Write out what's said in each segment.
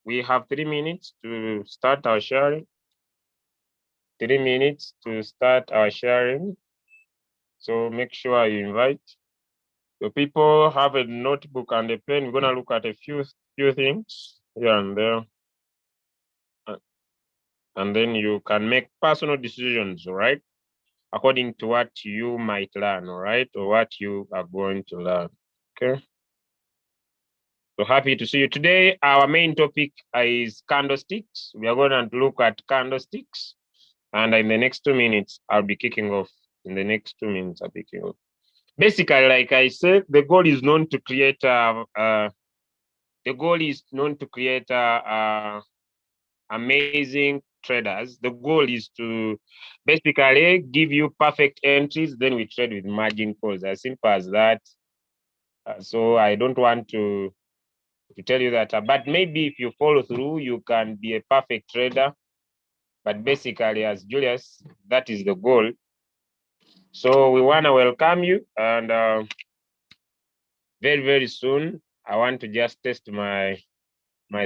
We have 3 minutes to start our sharing. 3 minutes to start our sharing. So make sure you invite. So people have a notebook and a pen. We're gonna look at a few things here and there. And then you can make personal decisions, right? According to what you might learn, all right? Or what you are going to learn. Okay. So happy to see you today. Our main topic is candlesticks. We are going to look at candlesticks. And in the next 2 minutes, I'll be kicking off. In the next 2 minutes, I'll be kicking off. Basically, like I said, the goal is known to create amazing traders. The goal is to basically give you perfect entries, then we trade with margin calls. As simple as that. So I don't want to tell you that, but maybe if you follow through, you can be a perfect trader. But basically, as Julius, that is the goal. So we want to welcome you, and very, very soon, I want to just test my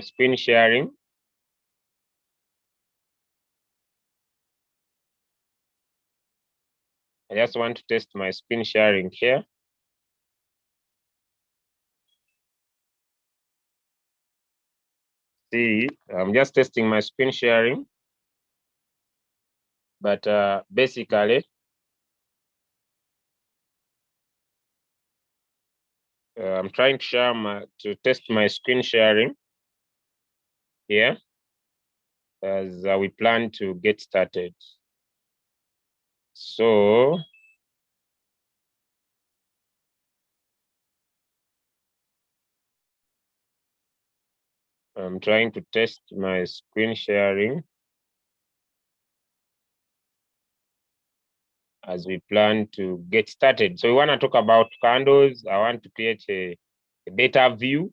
screen sharing. I just want to test my screen sharing here. See, I'm just testing my screen sharing. But basically, I'm trying to to test my screen sharing here as we plan to get started. So I'm trying to test my screen sharing as we plan to get started. So we want to talk about candles. I want to create a better view.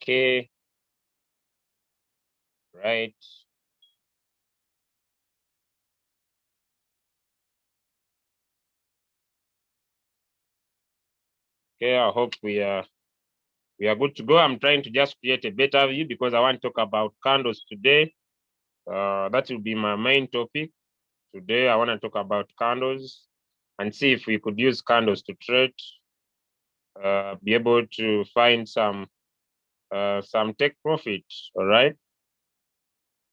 Okay, right. Okay, I hope we are good to go. I'm trying to just create a better view because I want to talk about candles today. That will be my main topic. Today, I want to talk about candles and see if we could use candles to trade, be able to find some take profit. All right.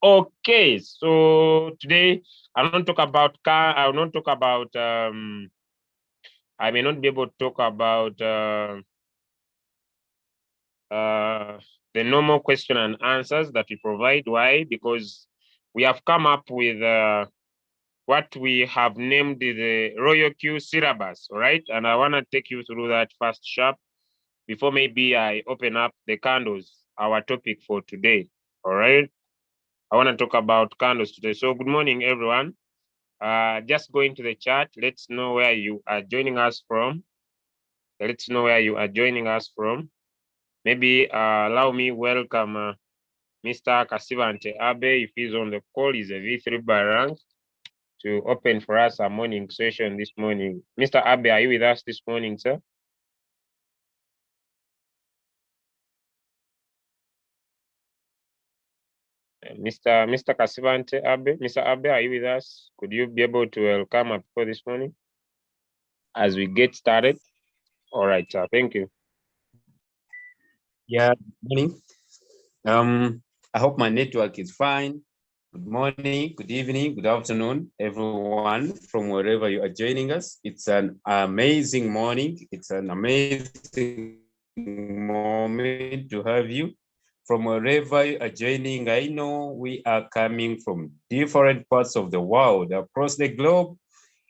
Okay. So today, I will not talk about I will not talk about. I may not be able to talk about the normal question and answers that we provide. Why? Because we have come up with what we have named the Royalq syllabus, all right? And I want to take you through that first sharp before maybe I open up the candles, our topic for today, all right? I want to talk about candles today. So good morning, everyone. Just go into the chat. Let's know where you are joining us from. Let's know where you are joining us from. Maybe allow me welcome Mr. Kasivante Abe, if he's on the call, he's a V3 by rank, to open for us a morning session this morning. Mr. Abe, are you with us this morning, sir? Mr. Kasivante Abe. Mr. Abe, are you with us? Could you be able to welcome up for this morning as we get started? All right, sir. Thank you. Yeah, good morning. I hope my network is fine. Good morning, good evening, good afternoon, everyone from wherever you are joining us. It's an amazing morning. It's an amazing moment to have you from wherever you are joining. I know we are coming from different parts of the world across the globe.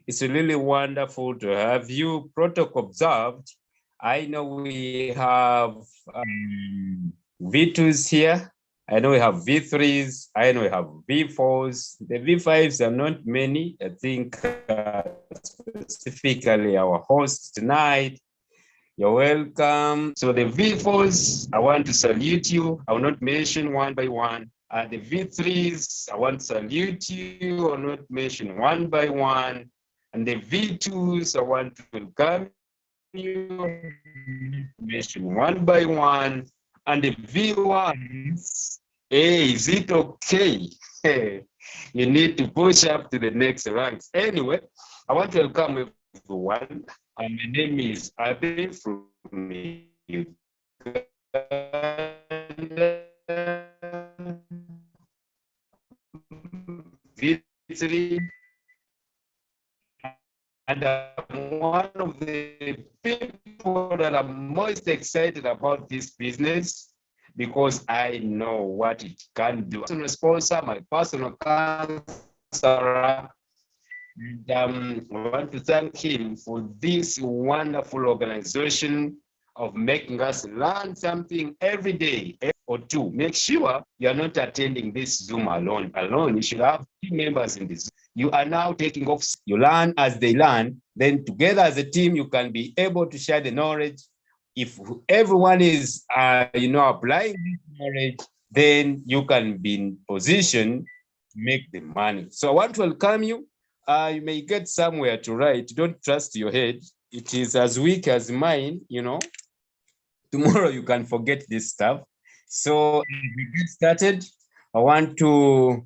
It's really wonderful to have you. Protocol observed. I know we have V2s here. I know we have V3s. I know we have V4s. The V5s are not many. I think specifically our host tonight. You're welcome. So the V4s, I want to salute you. I will not mention one by one. The V3s, I want to salute you. I will not mention one by one. And the V2s, I want to welcome you, mention one by one. And the V1s, hey, is it okay? You need to push up to the next ranks. Anyway, I want to welcome everyone. My name is Abe from V3, and I'm one of the people that are most excited about this business because I know what it can do. Personal sponsor, my personal counselor, and I want to thank him for this wonderful organization of making us learn something every day or two. Make sure you are not attending this Zoom alone. You should have team members in this. You are now taking off. You learn as they learn. Then together as a team, you can be able to share the knowledge. If everyone is, applying this knowledge, then you can be in position to make the money. So I want to welcome you. You may get somewhere to write. Don't trust your head. It is as weak as mine, Tomorrow you can forget this stuff. So as we get started, I want to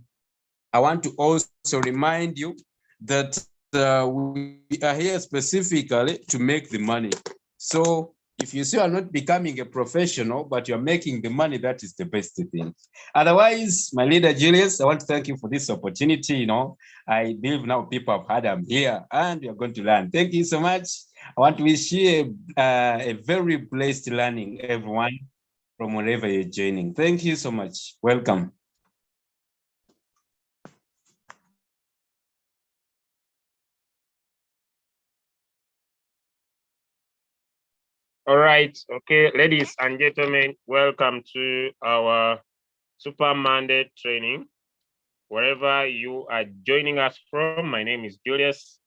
also remind you that we are here specifically to make the money. So if you say you're not becoming a professional, but you're making the money, that is the best thing. Otherwise, my leader Julius, I want to thank you for this opportunity. I believe now people have heard I'm here and you're going to learn. Thank you so much. I want to wish you a very blessed learning, everyone, from wherever you're joining. Thank you so much. Welcome. All right. Okay, ladies and gentlemen, welcome to our Super Monday training. Wherever you are joining us from, my name is Julius.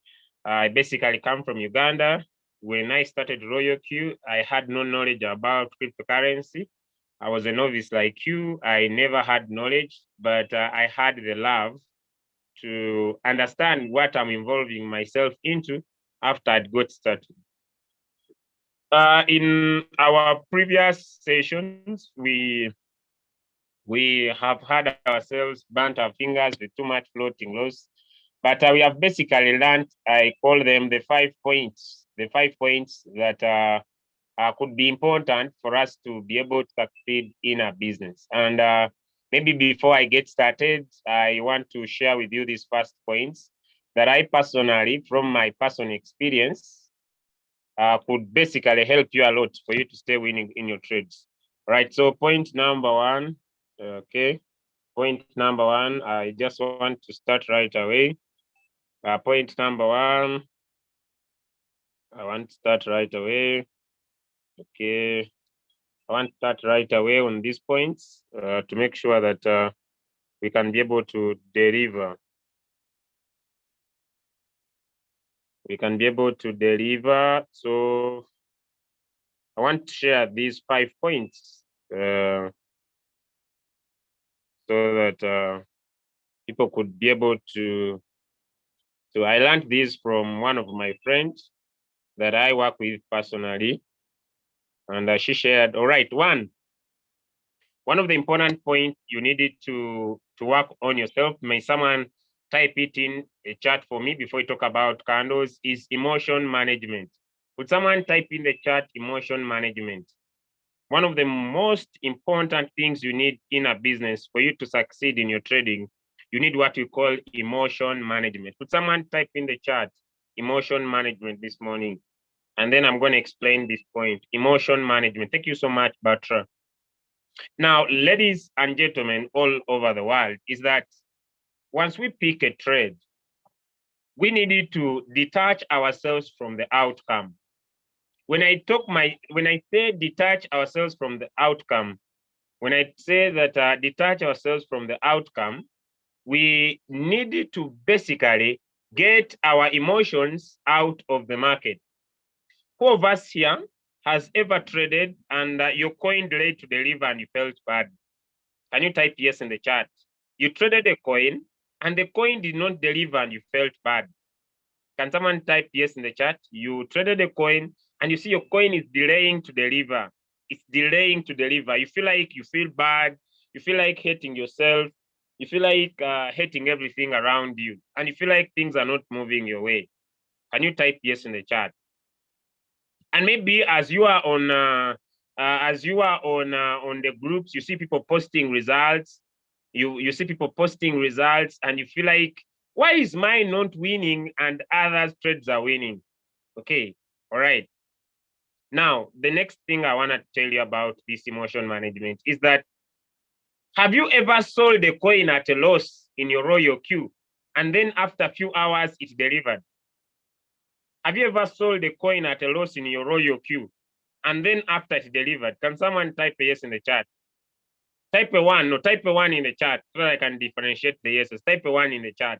I basically come from Uganda. When I started Royalq, I had no knowledge about cryptocurrency. I was a novice like you. I never had knowledge, but I had the love to understand what I'm involving myself into after I got started. In our previous sessions, we have had ourselves burnt our fingers with too much floating loss, but we have basically learned, I call them the 5 points, that could be important for us to be able to succeed in our business. And maybe before I get started, I want to share with you these first points that I personally, from my personal experience, could basically help you a lot for you to stay winning in your trades. Right. So point number one. Okay. Point number one. I just want to start right away. Point number one. I want to start right away. Okay. I want to start right away on these points to make sure that we can be able to deliver. We can be able to deliver. So I want to share these 5 points so that people could be able to. So I learned this from one of my friends that I work with personally, and she shared. All right, one of the important points you needed to to work on yourself. May someone type it in a chat for me before we talk about candles, is emotion management. Would someone type in the chat emotion management? One of the most important things you need in a business for you to succeed in your trading, you need what we call emotion management. Would someone type in the chat emotion management this morning? And then I'm going to explain this point, emotion management. Thank you so much, Batra. Now, ladies and gentlemen all over the world, is that once we pick a trade, we needed to detach ourselves from the outcome. When I say detach ourselves from the outcome, when I say that detach ourselves from the outcome, we needed to basically get our emotions out of the market. Who of us here has ever traded and your coin delayed to deliver and you felt bad? Can you type yes in the chat? You traded a coin and the coin did not deliver and you felt bad. Can someone type yes in the chat? You traded a coin and you see your coin is delaying to deliver. It's delaying to deliver. You feel bad. You feel like hating yourself. You feel like hating everything around you. And you feel like things are not moving your way. Can you type yes in the chat? And maybe as you are on the groups, you see people posting results. You see people posting results and you feel like, why is mine not winning and others' trades are winning? Okay, all right. Now, the next thing I want to tell you about this emotion management is that, have you ever sold a coin at a loss in your Royalq and then after a few hours it delivered? Have you ever sold a coin at a loss in your Royalq and then after it delivered? Can someone type a yes in the chat? Type a one, no, type a one in the chat so that I can differentiate the yeses. Type a one in the chat.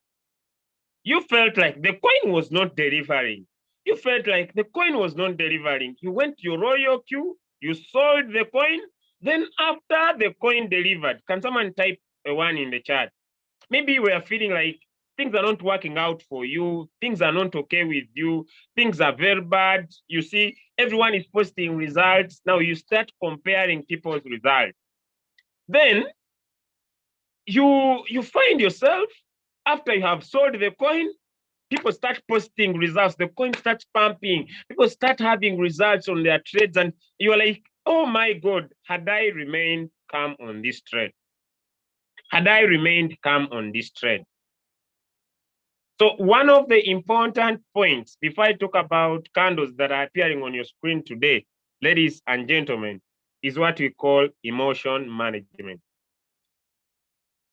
You felt like the coin was not delivering. You felt like the coin was not delivering. You went to your Royalq, you sold the coin, then after the coin delivered, can someone type a one in the chat? Maybe we are feeling like things are not working out for you, things are not okay with you, things are very bad. You see, everyone is posting results. Now you start comparing people's results. Then you find yourself, after you have sold the coin, people start posting results, the coin starts pumping, people start having results on their trades, and you're like, oh my God, had I remained calm on this trade? Had I remained calm on this trade? So one of the important points, before I talk about candles that are appearing on your screen today, ladies and gentlemen, is what we call emotion management.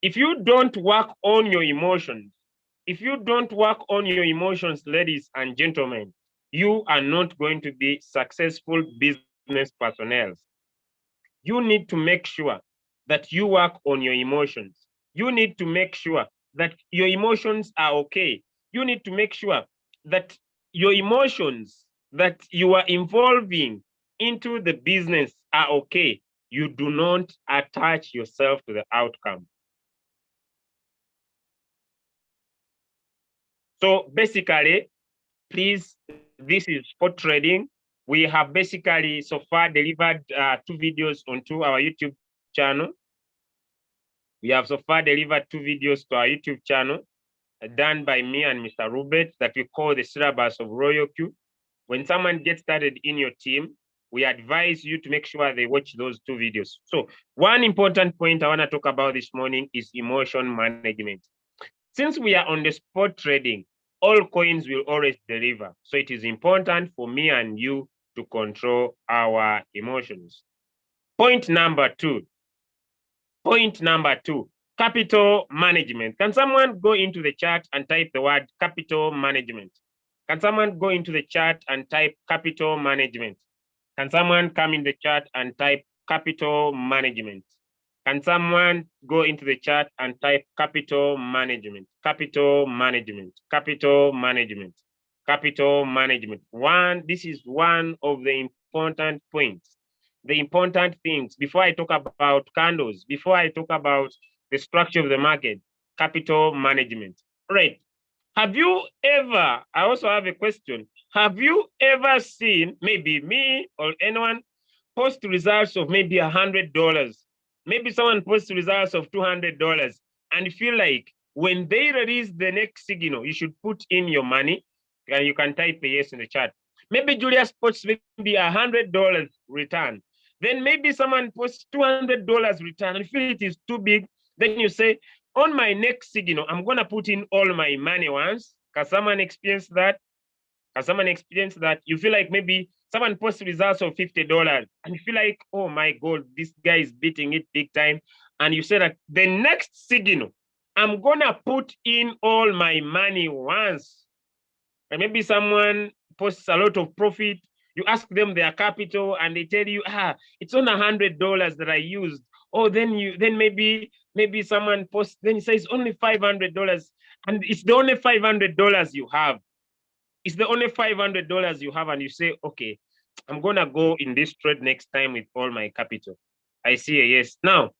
If you don't work on your emotions, ladies and gentlemen, you are not going to be successful business personnel. You need to make sure that you work on your emotions. You need to make sure that your emotions are okay. You need to make sure that your emotions that you are involving into the business are okay. You do not attach yourself to the outcome. So basically, please, this is for trading. We have basically so far delivered 2 videos onto our YouTube channel. We have so far delivered 2 videos to our YouTube channel done by me and Mr. Rubet that we call the syllabus of Royalq. When someone gets started in your team, we advise you to make sure they watch those 2 videos. So one important point I want to talk about this morning is emotion management. Since we are on the spot trading, all coins will always deliver. So it is important for me and you to control our emotions. Point number two, capital management. Can someone go into the chat and type the word capital management? Can someone go into the chat and type capital management? Can someone come in the chat and type capital management? Can someone go into the chat and type capital management, capital management, capital management, capital management? This is one of the important points, the important things. Before I talk about candles, before I talk about the structure of the market, capital management. Right. Have you ever, I also have a question. Have you ever seen, maybe me or anyone, post results of maybe $100? Maybe someone posts results of $200. and feel like when they release the next signal, you should put in your money, and you can type a yes in the chat. Maybe Julius puts maybe $100 return. Then maybe someone posts $200 return and feel it is too big. Then you say, on my next signal, I'm gonna put in all my money once. Can someone experience that? Has someone experienced that? You feel like maybe someone posts results of $50 and you feel like, oh my God, this guy is beating it big time. And you say that the next signal, I'm gonna put in all my money once. And maybe someone posts a lot of profit. You ask them their capital and they tell you, it's only $100 that I used. Oh, then maybe someone posts, then he says only $500, and it's the only $500 you have. It's the only $500 you have, and you say, okay, I'm gonna go in this trade next time with all my capital. I see a yes. Now,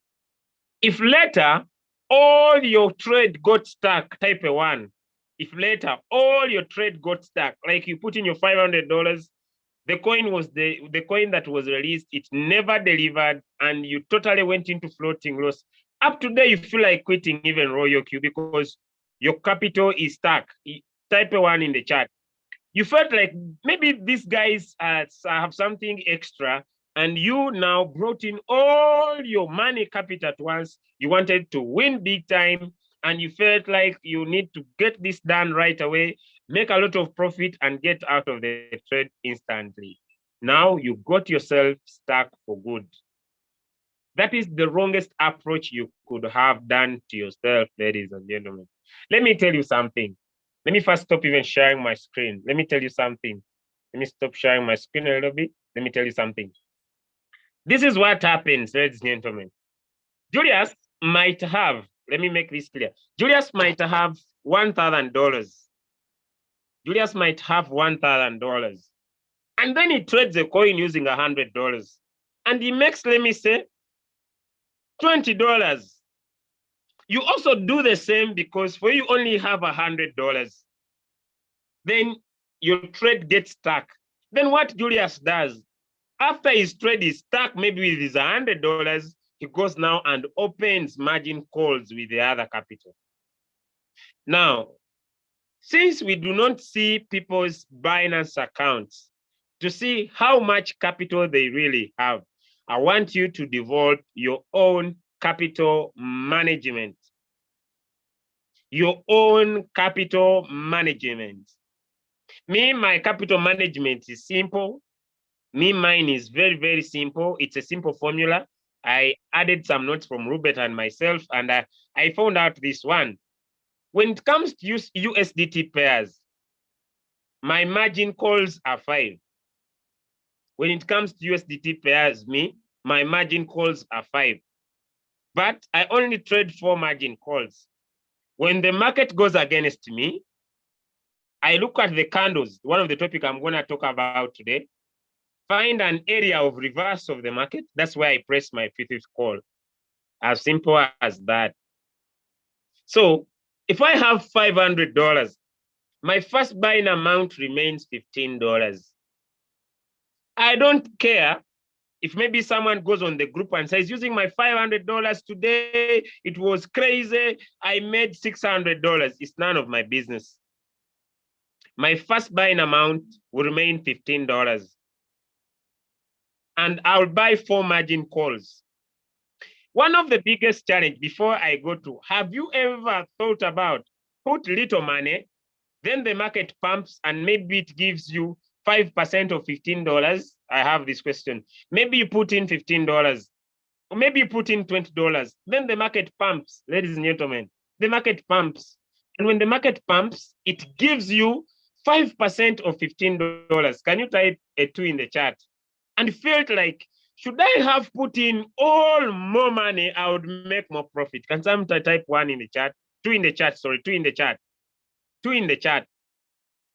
if later all your trade got stuck, type a one. If later all your trade got stuck, like you put in your $500, the coin was the coin that was released, it never delivered, and you totally went into floating loss. Up to there, you feel like quitting even Royalq because your capital is stuck. Type a one in the chat. You felt like maybe these guys have something extra, and you now brought in all your money capital at once. You wanted to win big time, and you felt like you need to get this done right away, make a lot of profit, and get out of the trade instantly. Now you got yourself stuck for good. That is the wrongest approach you could have done to yourself, ladies and gentlemen. Let me tell you something. Let me first stop even sharing my screen. Let me tell you something. Let me stop sharing my screen a little bit. Let me tell you something. This is what happens, ladies and gentlemen. Julius might have, let me make this clear. Julius might have $1,000. Julius might have $1,000. And then he trades a coin using $100. And he makes, let me say, $20. You also do the same because for you only have $100. Then your trade gets stuck. Then what Julius does, after his trade is stuck, maybe with his $100, he goes now and opens margin calls with the other capital. Now, since we do not see people's Binance accounts to see how much capital they really have, I want you to develop your own capital management. Your own capital management. Me, my capital management is simple. Mine is very, very simple. It's a simple formula. I added some notes from Rupert and myself, and I found out this one. When it comes to USDT pairs, my margin calls are 5. When it comes to USDT pairs, my margin calls are 5. But I only trade 4 margin calls. When the market goes against me, I look at the candles, one of the topic I'm going to talk about today, find an area of reverse of the market. That's where I press my fifth call. As simple as that. So if I have $500, my first buying amount remains $15. I don't care if maybe someone goes on the group and says, using my $500 today, it was crazy, I made $600. It's none of my business. My first buying amount will remain $15. And I'll buy 4 margin calls. One of the biggest challenge before I go to, have you ever thought about put little money, then the market pumps and maybe it gives you 5% of $15? I have this question. Maybe you put in $15, or maybe you put in $20. Then the market pumps, ladies and gentlemen, the market pumps. And when the market pumps, it gives you 5% of $15. Can you type a 2 in the chat? And felt like, should I have put in all more money, I would make more profit. Can someone type 1 in the chat? 2 in the chat, sorry, 2 in the chat. 2 in the chat.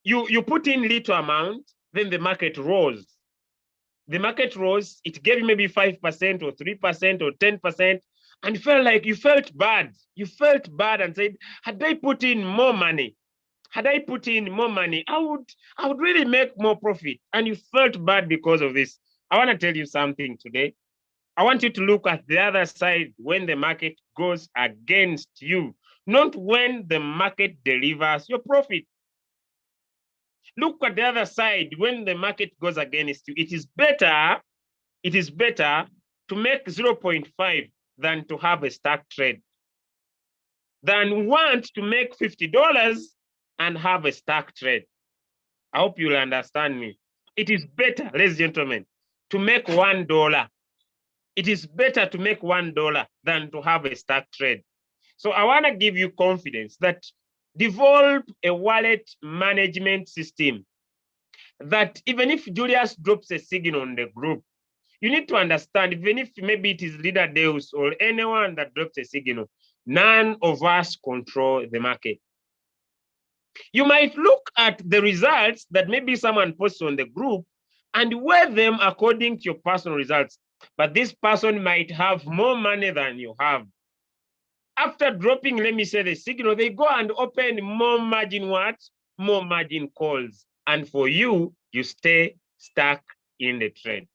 You put in little amount, then the market rose. The market rose, it gave you maybe 5% or 3% or 10%, and you felt bad. You felt bad and said, had I put in more money, I would really make more profit. And you felt bad because of this. I want to tell you something today. I want you to look at the other side when the market goes against you, not when the market delivers your profit. Look at the other side when the market goes against you. It is better to make 0.5 than to have a stack trade, than want to make $50 and have a stack trade. I hope you'll understand me. It is better, ladies and gentlemen, to make $1. It is better to make $1 than to have a stack trade. So I want to give you confidence that develop a wallet management system that even if Julius drops a signal on the group, you need to understand, even if maybe it is Leader Deus or anyone that drops a signal, none of us control the market. You might look at the results that maybe someone posts on the group and weigh them according to your personal results. But this person might have more money than you have. After dropping, let me say, the signal, they go and open more margin what? More margin calls. And for you, you stay stuck in the trade.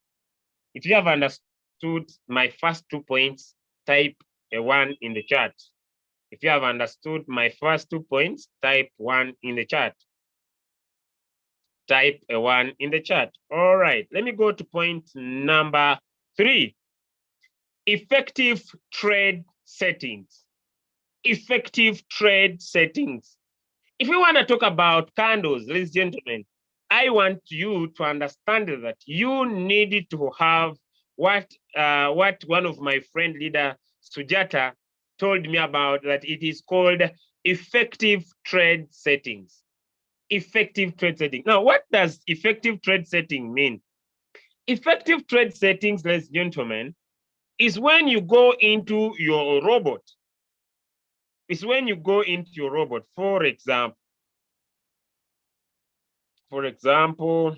If you have understood my first 2 points, type a 1 in the chat. If you have understood my first 2 points, type 1 in the chat. Type a 1 in the chat. All right, let me go to point number 3. Effective trade settings. Effective trade settings. If we want to talk about candles, ladies and gentlemen, I want you to understand that you need to have what one of my friend leader Sujata told me about, that it is called effective trade settings. Effective trade setting. Now, what does effective trade setting mean? Effective trade settings, ladies and gentlemen, is when you go into your robot. It's when you go into your robot. For example,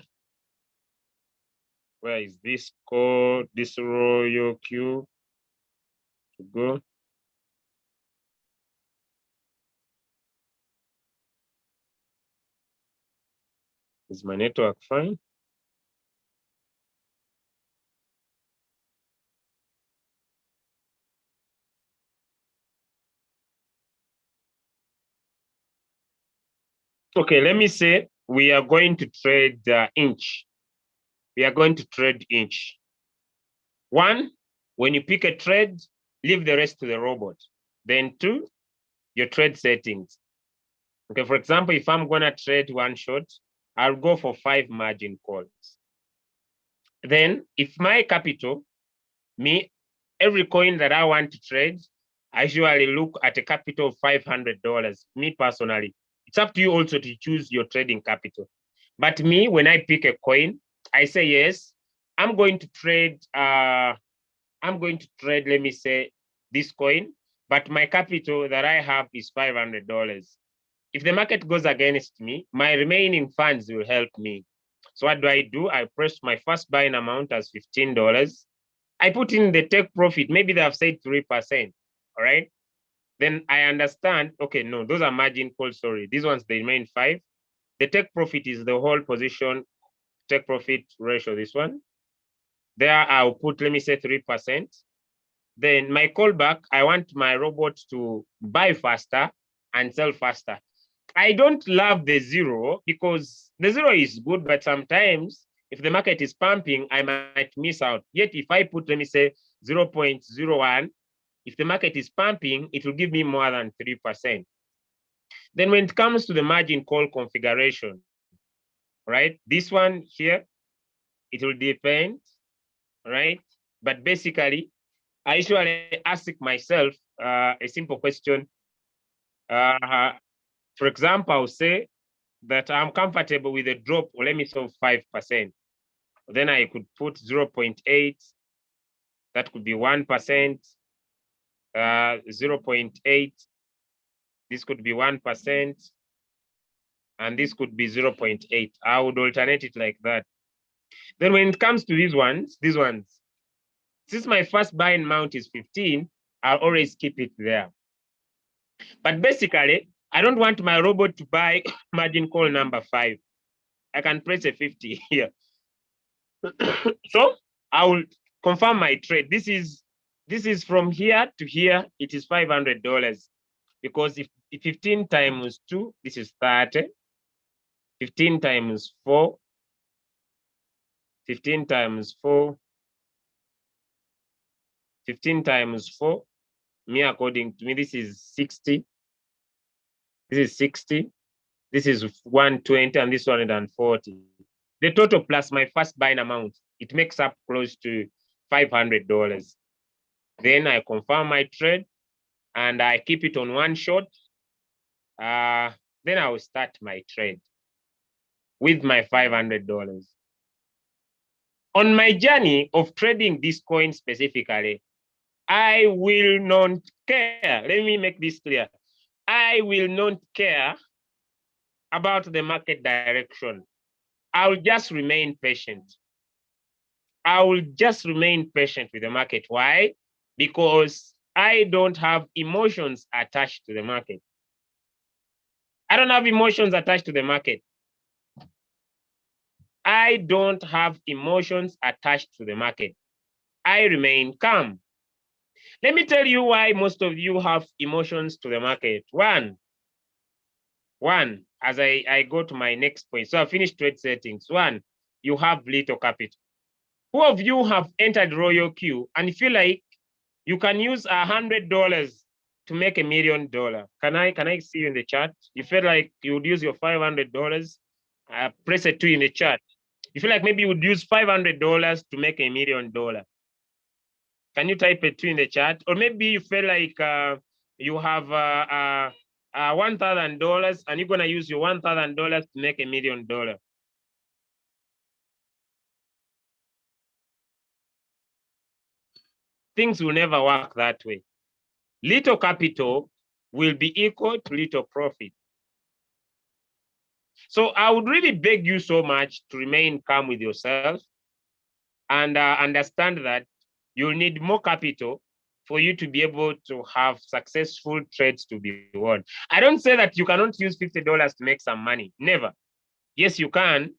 where is this code? This Royalq to go. Is my network fine? Okay, let me say we are going to trade inch. We are going to trade inch. 1, when you pick a trade, leave the rest to the robot. Then 2, your trade settings. Okay, for example, if I'm gonna trade 1 short, I'll go for 5 margin calls. Then if my capital, every coin that I want to trade, I usually look at a capital of $500, me personally. It's up to you also to choose your trading capital. But me, when I pick a coin, I say, yes, I'm going to trade, let me say, this coin, but my capital that I have is $500. If the market goes against me, my remaining funds will help me. So what do? I press my first buying amount as $15. I put in the take profit. Maybe they have said 3%. All right. Then I understand, okay, no, those are margin calls, sorry. These ones, they remain 5. The take profit is the whole position, take profit ratio, this one. There I'll put, let me say 3%. Then my callback, I want my robot to buy faster and sell faster. I don't love the 0 because the 0 is good, but sometimes if the market is pumping, I might miss out. Yet if I put, let me say 0.01, if the market is pumping, it will give me more than 3%. Then when it comes to the margin call configuration, right? This one here, it will depend, right? But basically, I usually ask myself a simple question. For example, I'll say that I'm comfortable with a drop, or let me say 5%. Then I could put 0.8. That could be 1%. 0.8. This could be 1%. And this could be 0.8. I would alternate it like that. Then when it comes to these ones, since my first buying amount is 15, I'll always keep it there. But basically, I don't want my robot to buy margin call number 5. I can press a 50 here. So I will confirm my trade. This is from here to here. It is $500 because if 15 times 2, this is 30. 15 times 4, 15 times 4, 15 times 4. Me, according to me, this is 60. This is 60. This is 120, and this 140. The total plus my first buying amount, it makes up close to $500. Then I confirm my trade and I keep it on one shot. Then I will start my trade with my $500. On my journey of trading this coin specifically, I will not care. Let me make this clear. I will not care about the market direction. I'll just remain patient. I will just remain patient with the market. Why? Because I don't have emotions attached to the market. I don't have emotions attached to the market. I don't have emotions attached to the market. I remain calm. Let me tell you why most of you have emotions to the market. One, as I go to my next point. So I finished trade settings. One, you have little capital. Who of you have entered Royalq and feel like you can use $100 to make $1 million? Can I see you in the chat? You feel like you would use your $500? Press a 2 in the chat. You feel like maybe you would use $500 to make $1 million? Can you type a 2 in the chat? Or maybe you feel like you have $1,000 and you're gonna use your $1,000 to make $1 million. Things will never work that way. Little capital will be equal to little profit. So I would really beg you so much to remain calm with yourself and understand that you'll need more capital for you to be able to have successful trades to be won. I don't say that you cannot use $50 to make some money. Never. Yes, you can.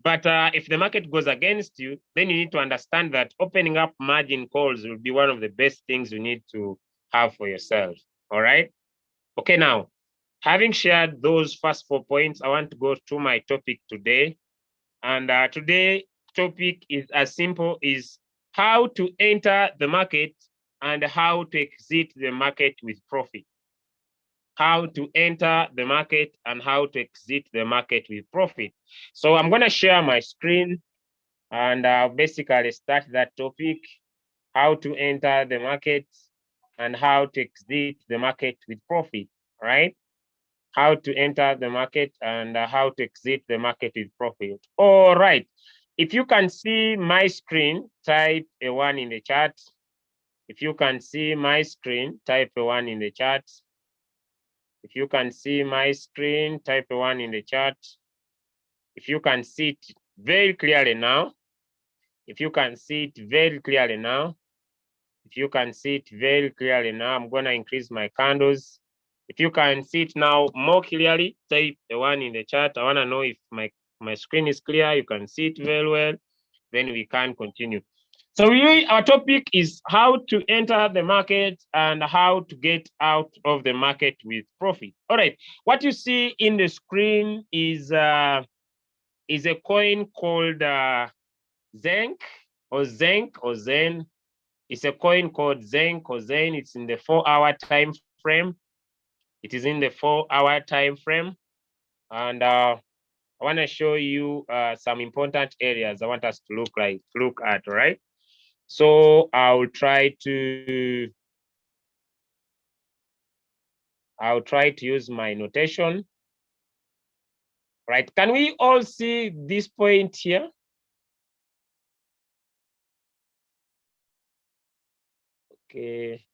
But if the market goes against you, then you need to understand that opening up margin calls will be one of the best things you need to have for yourself. All right. Okay, now, having shared those first 4 points, I want to go to my topic today. And today topic is as simple as how to enter the market and how to exit the market with profit. How to enter the market and how to exit the market with profit. So I'm going to share my screen and basically start that topic, how to enter the market and how to exit the market with profit, right? How to enter the market and how to exit the market with profit. All right. If you can see my screen, type a 1 in the chat. If you can see my screen, type a 1 in the chat. If you can see my screen, type a 1 in the chat. If you can see it very clearly now. If you can see it very clearly now. If you can see it very clearly now, I'm going to increase my candles. If you can see it now more clearly, type the 1 in the chat. I want to know if my screen is clear. You can see it very well. Then we can continue. So really, our topic is how to enter the market and how to get out of the market with profit. All right. What you see in the screen is a coin called Zenk or Zenk or Zen. It's a coin called Zen or Zen. It's in the 4-hour time frame. It is in the 4-hour time frame. And I want to show you some important areas I want us to look at, right? So I'll try to use my notation. Right? Can we all see this point here? Okay.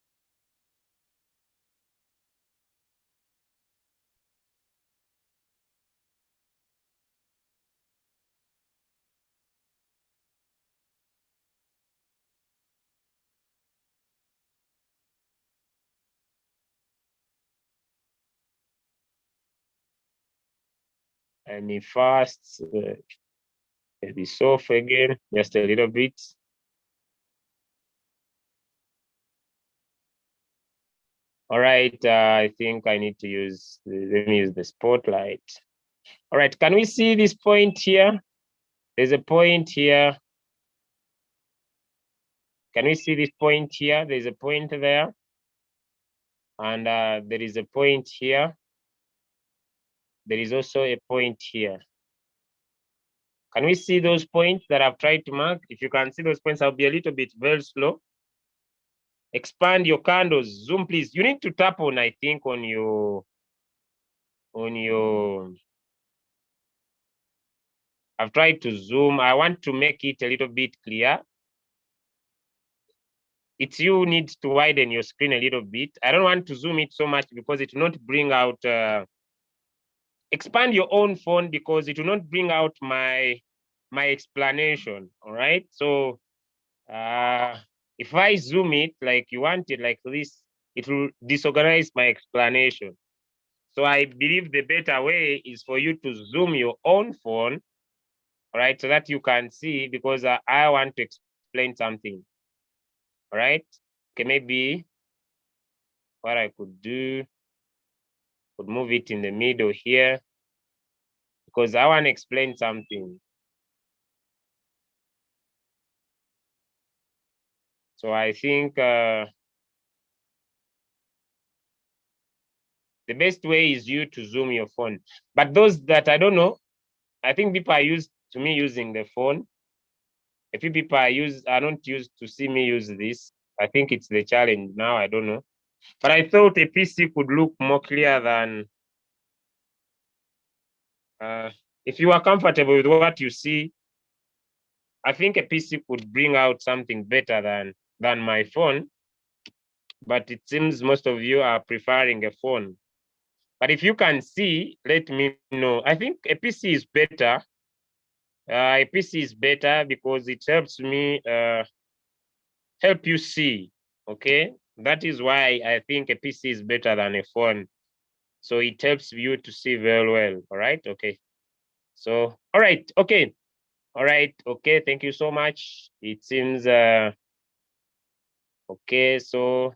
Let me first be soft again, just a little bit. All right, I think I need to use, let me use the spotlight. All right, can we see this point here? There's a point here. Can we see this point here? There's a point there. And there is a point here. There is also a point here. Can we see those points that I've tried to mark? If you can see those points, I'll be a little bit very slow. Expand your candles. Zoom, please. You need to tap on, I think, on your, I've tried to zoom. I want to make it a little bit clear. It's you need to widen your screen a little bit. I don't want to zoom it so much because it will not bring out, expand your own phone because it will not bring out my explanation, all right? So if I zoom it like you want it like this, it will disorganize my explanation. So I believe the better way is for you to zoom your own phone, all right, so that you can see, because I want to explain something, all right? Okay, maybe what I could do, could move it in the middle here, because I want to explain something. So I think the best way is you to zoom your phone. But those that I don't know, I think people are used to me using the phone. A few people are not used to see me use this. I think it's the challenge now, I don't know. But I thought a PC could look more clear than, if you are comfortable with what you see, I think a PC could bring out something better than my phone. But it seems most of you are preferring a phone. But if you can see, let me know. I think a PC is better. A PC is better because it helps me help you see. Okay, that is why I think a PC is better than a phone. So it helps you to see very well. All right. Okay. So all right. Okay. All right. Okay. Thank you so much. It seems okay. So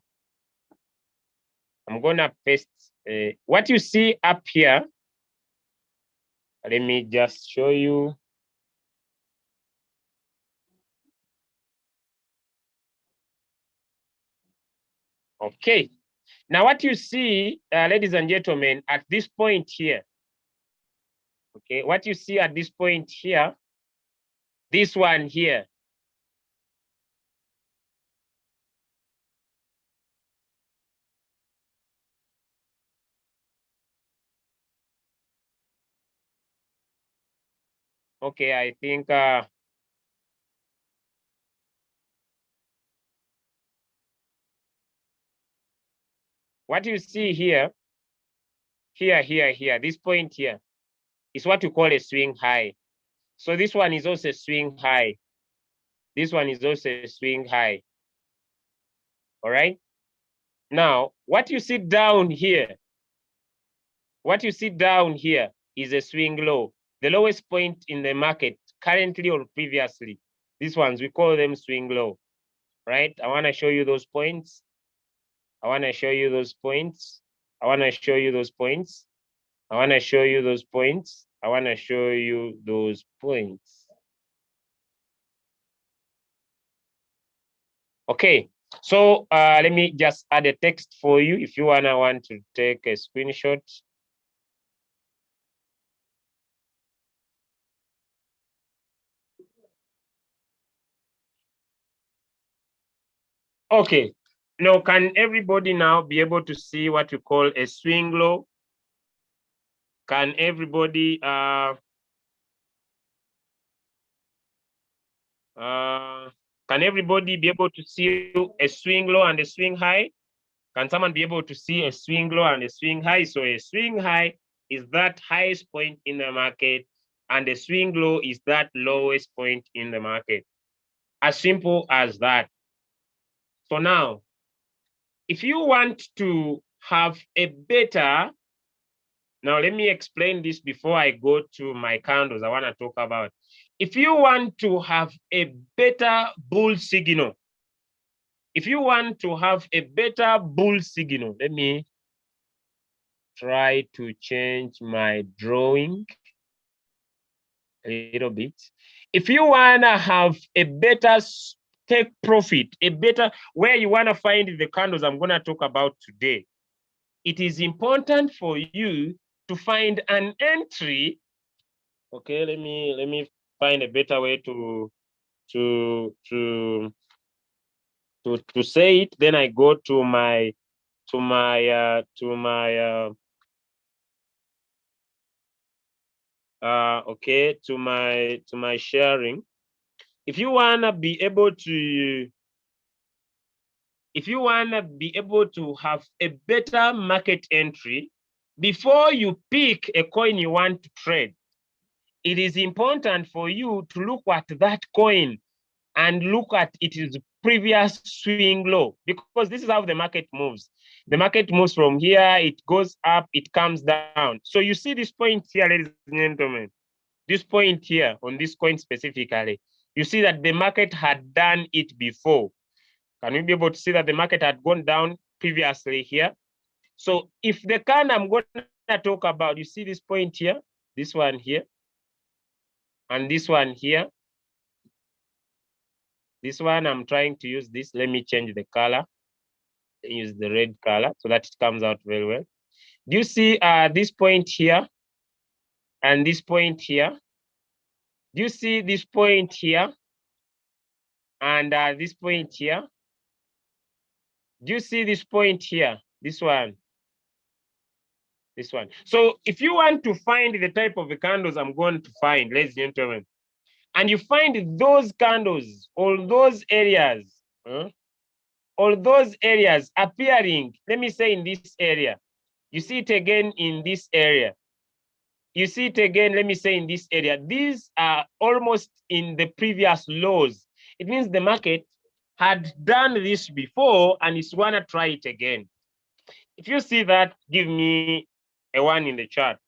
I'm gonna paste what you see up here. Let me just show you. Okay. Now, what you see, ladies and gentlemen, at this point here, okay, what you see at this point here, this one here, okay, I think what you see here, this point here is what you call a swing high. So this one is also a swing high. This one is also a swing high. All right. Now, what you see down here, is a swing low, the lowest point in the market currently or previously. These ones, we call them swing low, right? I want to show you those points. I want to show you those points. I want to show you those points. I want to show you those points. I want to show you those points. Okay, so let me just add a text for you if you want to take a screenshot. Okay, now can everybody now be able to see what you call a swing low? Can everybody be able to see a swing low and a swing high? Can someone be able to see a swing low and a swing high? So a swing high is that highest point in the market, and a swing low is that lowest point in the market. As simple as that. So now, if you want to have a better, now let me explain this before I go to my candles I want to talk about. If you want to have a better bull signal, If you want to have a better bull signal, let me try to change my drawing a little bit. If you wanna have a better take profit, a better where you wanna find the candles I'm gonna talk about today, it is important for you to find an entry. Okay, let me find a better way to say it. Then I go to my okay, to my sharing. If you wanna be able to have a better market entry before you pick a coin you want to trade, it is important for you to look at that coin and look at its previous swing low, because this is how the market moves. The market moves from here, it goes up, it comes down. So you see this point here, ladies and gentlemen, this point here on this coin specifically, you see that the market had done it before. Can we be able to see that the market had gone down previously here? So if the candle I'm going to talk about, you see this point here, this one here, and this one here. This one, I'm trying to use this. Let me change the color. Use the red color so that it comes out very well. Do you see this point here and this point here? Do you see this point here and this point here? Do you see this point here? This one. This one. So if you want to find the type of the candles I'm going to find, ladies and gentlemen, and you find those candles, all those areas appearing, let me say in this area, you see it again in this area. You see it again, let me say in this area. These are almost in the previous lows. It means the market had done this before and it's wanna try it again. If you see that, give me a 1 in the chart.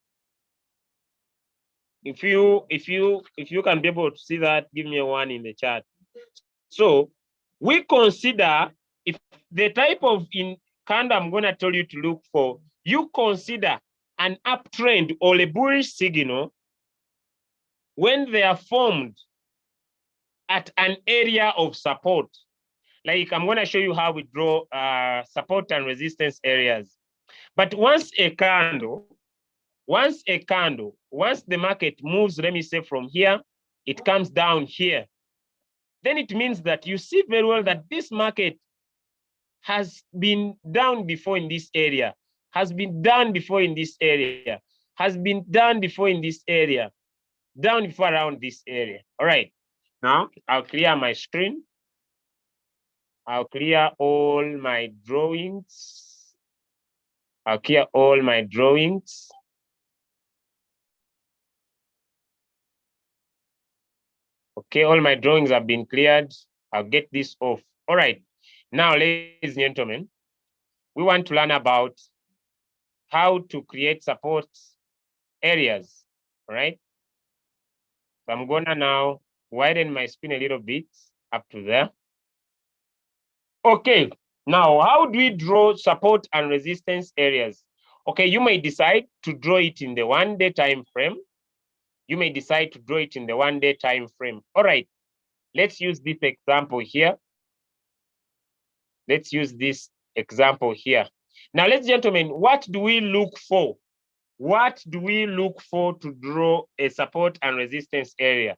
If you can be able to see that, give me a 1 in the chart. So we consider, if the type of candle I'm gonna tell you to look for, you consider an uptrend or a bullish signal when they are formed at an area of support. Like I'm gonna show you how we draw support and resistance areas. But once the market moves, let me say from here, it comes down here, then it means that you see very well that this market has been down before in this area, has been down before in this area, has been down before in this area, down before around this area. All right, now I'll clear my screen. I'll clear all my drawings. I'll clear all my drawings. Okay, all my drawings have been cleared. I'll get this off. All right, now, ladies and gentlemen, we want to learn about how to create support areas, all right? So I'm gonna now widen my screen a little bit up to there. Okay, now how do we draw support and resistance areas? Okay, you may decide to draw it in the 1-day time frame. You may decide to draw it in the 1-day time frame. All right, let's use this example here. Let's use this example here. Now, ladies and gentlemen, what do we look for? What do we look for to draw a support and resistance area?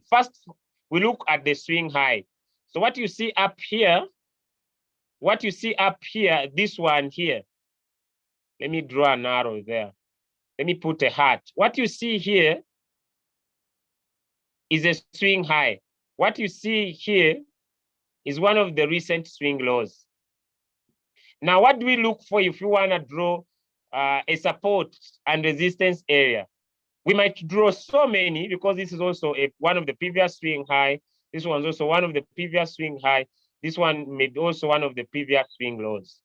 First, we look at the swing high. So what you see up here, this one here, let me draw an arrow there. Let me put a heart. What you see here is a swing high. What you see here is one of the recent swing lows. Now, what do we look for if you want to draw a support and resistance area? We might draw so many because this is also one of the previous swing high. This one's also one of the previous swing high. This one may be also one of the previous swing lows.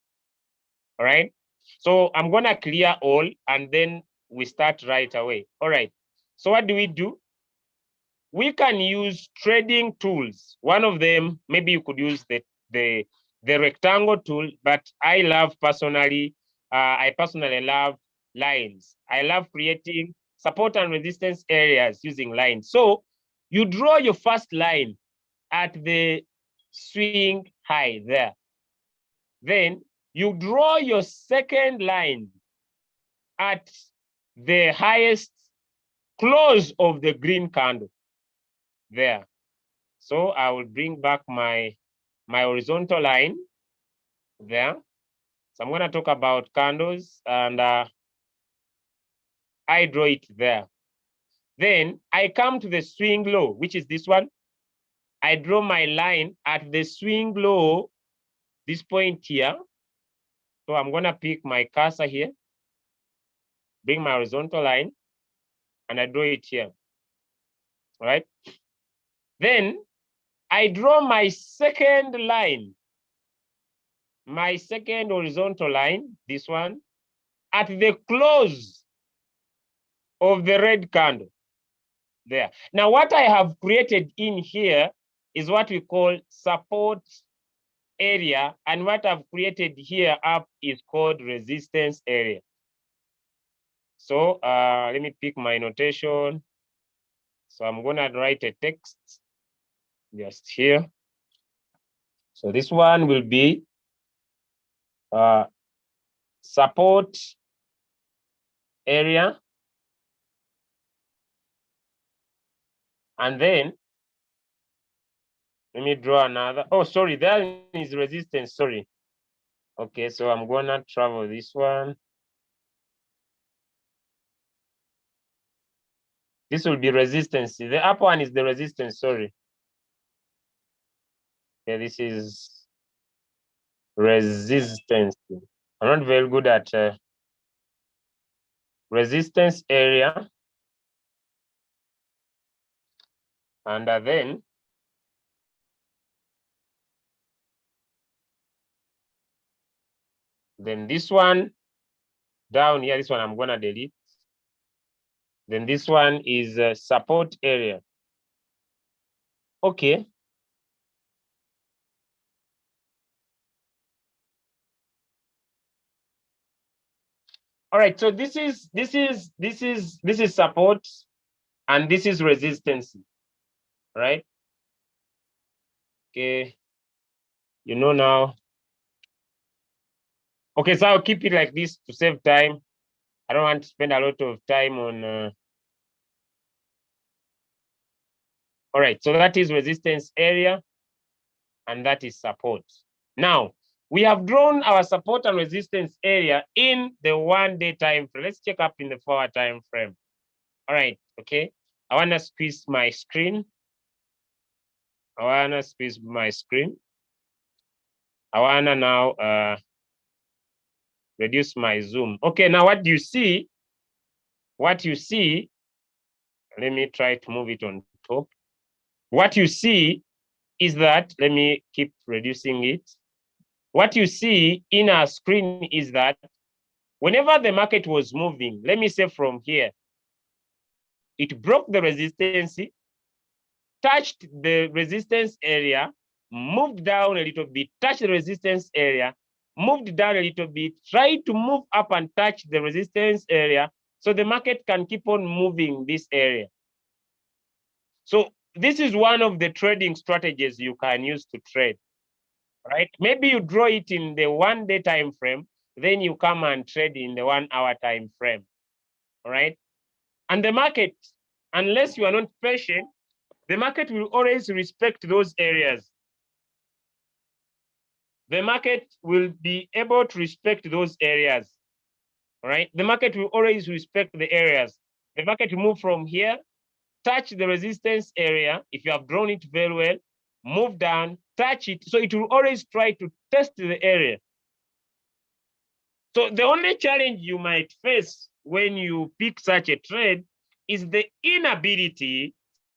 All right. So I'm going to clear all and then we start right away. All right. So what do? We can use trading tools. One of them, maybe you could use the the rectangle tool, but I personally love lines. I love creating support and resistance areas using lines. So you draw your first line at the swing high there. Then you draw your second line at the highest close of the green candle there. So I will bring back my horizontal line there. So I'm going to talk about candles, and I draw it there. Then I come to the swing low, which is this one. I draw my line at the swing low, this point here. So I'm going to pick my cursor here, bring my horizontal line, and I draw it here. All right. Then I draw my second line, my second horizontal line, this one, at the close of the red candle there. Now, what I have created in here is what we call support area, and what I've created here up is called resistance area. So let me pick my notation. So I'm gonna write a text just here. So this one will be support area, and then let me draw another. Oh, sorry, that is resistance. Sorry. Okay, so I'm gonna travel this one. This will be resistance. The upper one is the resistance. Sorry. Yeah, this is resistance. I'm not very good at resistance area. And then this one down here, this one I'm gonna delete. Then this one is support area. Okay. All right, so this is support, and this is resistance, right? Okay, you know now. Okay, so I'll keep it like this to save time. I don't want to spend a lot of time on. All right, so that is resistance area, and that is support. Now, we have drawn our support and resistance area in the 1 day time frame. Let's check up in the 4 hour time frame. All right, okay. I want to squeeze my screen. I want to squeeze my screen. I want to now reduce my zoom. Okay, now what do you see? What you see, let me try to move it on top. What you see is that, let me keep reducing it. What you see in our screen is that whenever the market was moving, let me say from here, it broke the resistance, touched the resistance area, moved down a little bit, touched the resistance area, moved down a little bit, tried to move up and touch the resistance area, so the market can keep on moving this area. So this is one of the trading strategies you can use to trade, right? Maybe you draw it in the 1 day time frame, then you come and trade in the 1 hour time frame, all right? And the market, unless you are not patient, the market will always respect those areas. The market will be able to respect those areas, all right? The market will always respect the areas. The market will move from here, touch the resistance area. If you have drawn it very well, move down, touch it. So it will always try to test the area. So the only challenge you might face when you pick such a trade is the inability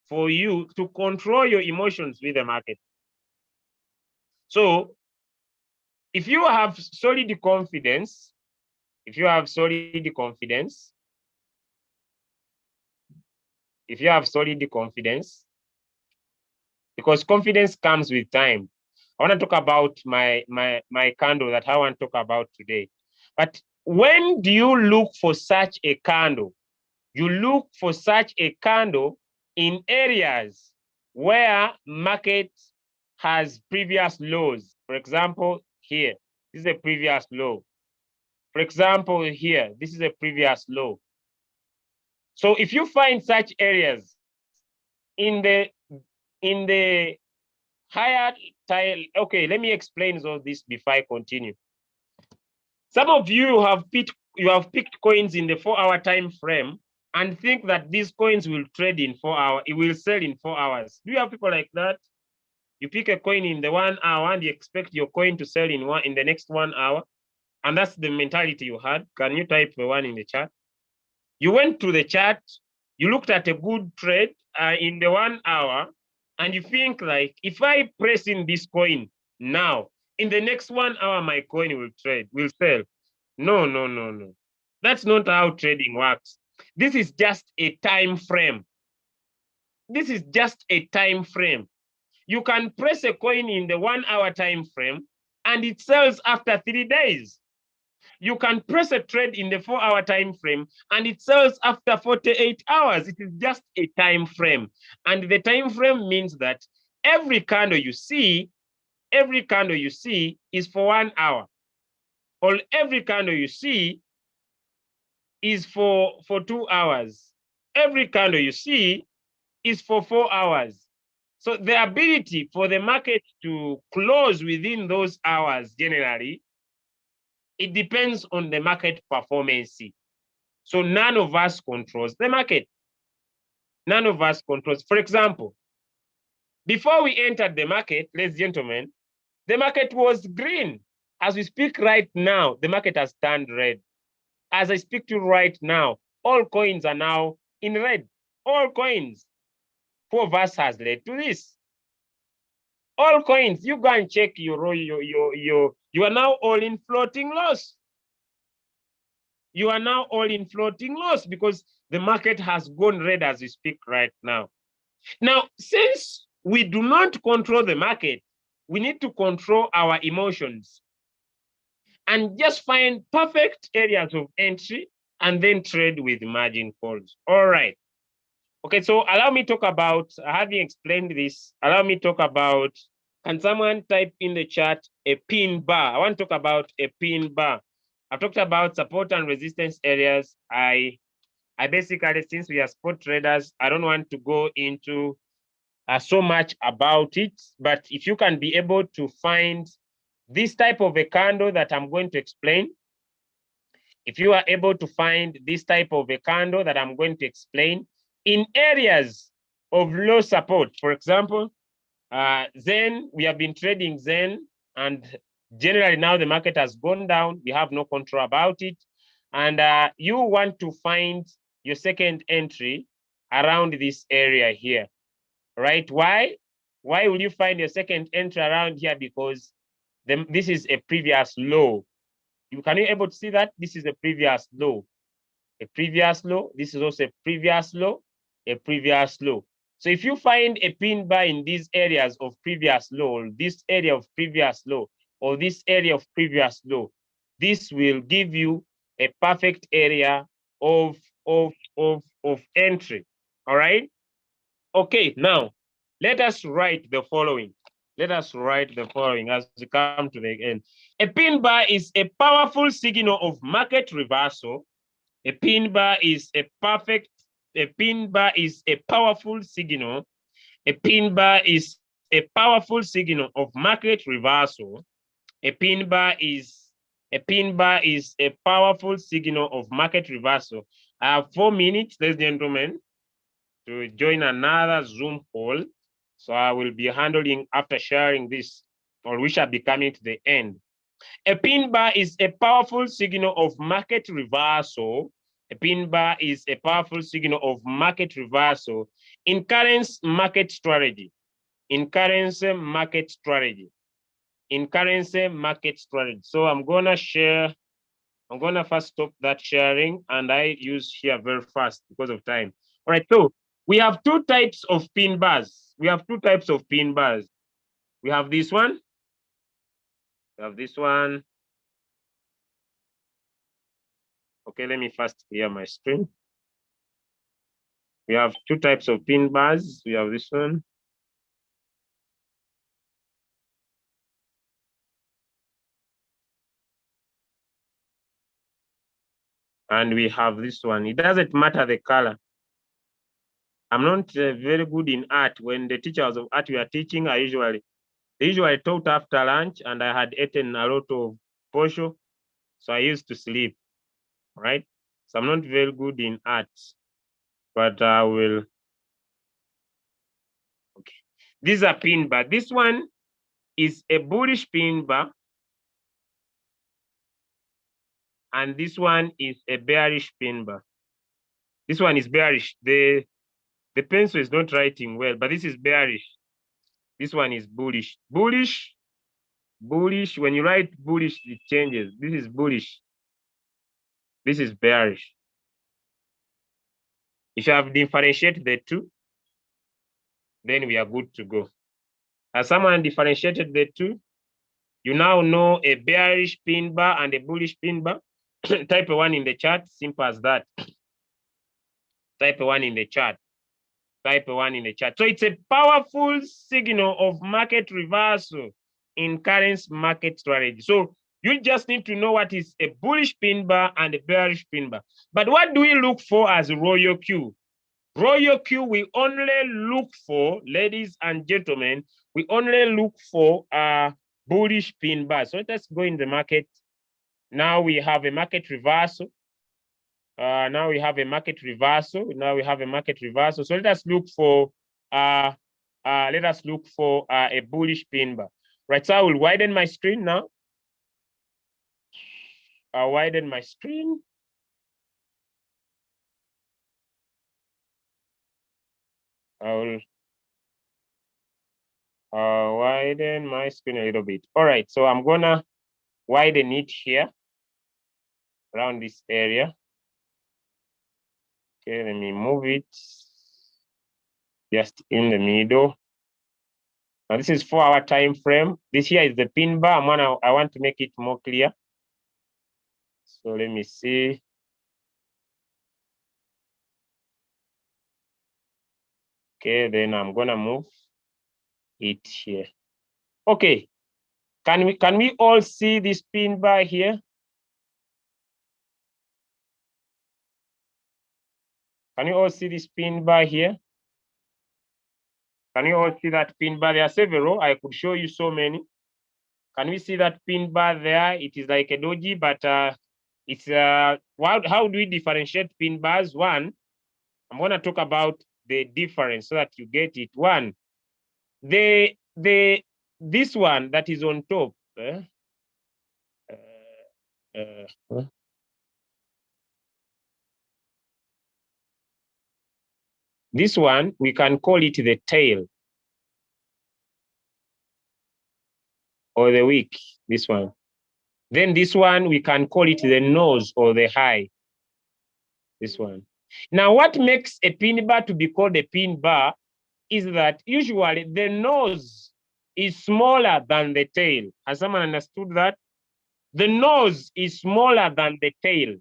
for you to control your emotions with the market. So if you have solid confidence, if you have solid confidence, because confidence comes with time. I want to talk about my candle that I want to talk about today. But when do you look for such a candle? You look for such a candle in areas where market has previous lows. For example, here, this is a previous low. For example, here, this is a previous low. So if you find such areas in the higher tile, okay, let me explain all this before I continue. Some of you have picked coins in the 4-hour time frame and think that these coins will trade in 4 hours, it will sell in 4 hours. Do you have people like that? You pick a coin in the 1 hour and you expect your coin to sell in the next 1 hour, and that's the mentality you had. Can you type the one in the chat? You went to the chart, you looked at a good trade in the 1 hour, and you think like, if I press in this coin now, in the next 1 hour, my coin will sell. No, no, no, no. That's not how trading works. This is just a time frame. This is just a time frame. You can press a coin in the 1 hour time frame and it sells after 3 days. You can press a trade in the 4-hour time frame and it sells after 48 hours. It is just a time frame. And the time frame means that every candle you see is for 1 hour. Or every candle you see is for 2 hours. Every candle you see is for 4 hours. So the ability for the market to close within those hours generally, it depends on the market performance. So none of us controls the market. None of us controls. For example, before we entered the market, ladies and gentlemen, the market was green. As we speak right now, the market has turned red. As I speak to you right now, all coins are now in red. All coins. Who of us has led to this? All coins. You go and check you are now all in floating loss. You are now all in floating loss because the market has gone red as we speak right now. Now, since we do not control the market, we need to control our emotions and just find perfect areas of entry and then trade with margin calls. All right. Okay, so allow me talk about, having explained this, allow me talk about, can someone type in the chat a pin bar? I want to talk about a pin bar. I've talked about support and resistance areas. I basically, since we are spot traders, I don't want to go into so much about it, but if you can be able to find this type of a candle that I'm going to explain, if you are able to find this type of a candle that I'm going to explain in areas of low support, for example, Zen, we have been trading Zen, and generally now the market has gone down. We have no control about it. And you want to find your second entry around this area here, right? Why? Why will you find your second entry around here? Because this is a previous low. Can you able to see that? This is a previous low. A previous low. This is also a previous low. A previous low. So if you find a pin bar in these areas of previous low, this area of previous low, or this area of previous low, this will give you a perfect area of entry. All right. Okay, now let us write the following. Let us write the following as we come to the end. A pin bar is a powerful signal of market reversal. A pin bar is a powerful signal. A pin bar is a powerful signal of market reversal. A pin bar is a powerful signal of market reversal. I have 4 minutes, ladies and gentlemen, to join another Zoom call. So I will be handling after sharing this, or we shall be coming to the end. A pin bar is a powerful signal of market reversal. A pin bar is a powerful signal of market reversal in currency market strategy. In currency market strategy. In currency market strategy. So I'm gonna share. I'm gonna first stop that sharing, and I use here very fast because of time. All right. So we have 2 types of pin bars. We have 2 types of pin bars. We have this one We have this one. Okay, let me first clear my screen. We have two types of pin bars. We have this one. And we have this one. It doesn't matter the color. I'm not very good in art. When the teachers of art were teaching, they usually taught after lunch, and I had eaten a lot of posho, so I used to sleep, right? So I'm not very good in art, but I will. Okay, this is a pin bar. This one is a bullish pin bar, and this one is a bearish pin bar. This one is bearish. The pencil is not writing well, but this is bearish. This one is bullish. Bullish. When you write bullish, it changes. This is bullish. This is bearish. If you have differentiated the two, then we are good to go. As someone differentiated the two, you now know a bearish pin bar and a bullish pin bar. Type one in the chat, simple as that. Type one in the chat. Type one in the chat. So it's a powerful signal of market reversal in current market strategy. So you just need to know what is a bullish pin bar and a bearish pin bar. But what do we look for as Royalq? Royalq, we only look for, ladies and gentlemen, we only look for a bullish pin bar. So let's go in the market. Now we have a market reversal. Now we have a market reversal. So let us look for a bullish pin bar. Right. So I will widen my screen now. I'll widen my screen. I will widen my screen a little bit. All right. So I'm gonna widen it here around this area. Okay, let me move it just in the middle. Now this is 4-hour time frame. This here is the pin bar. I want to make it more clear. So let me see. Okay, then I'm gonna move it here. Okay, can we all see this pin bar here? Can you all see this pin bar here? Can you all see that pin bar? There are several. I could show you so many. Can we see that pin bar there? It is like a doji, but it's how do we differentiate pin bars? One, I'm gonna talk about the difference so that you get it. One, this one that is on top. This one, we can call it the tail or the wick, this one. Then this one, we can call it the nose or the high, this one. Now, what makes a pin bar to be called a pin bar is that usually the nose is smaller than the tail. Has someone understood that? The nose is smaller than the tail.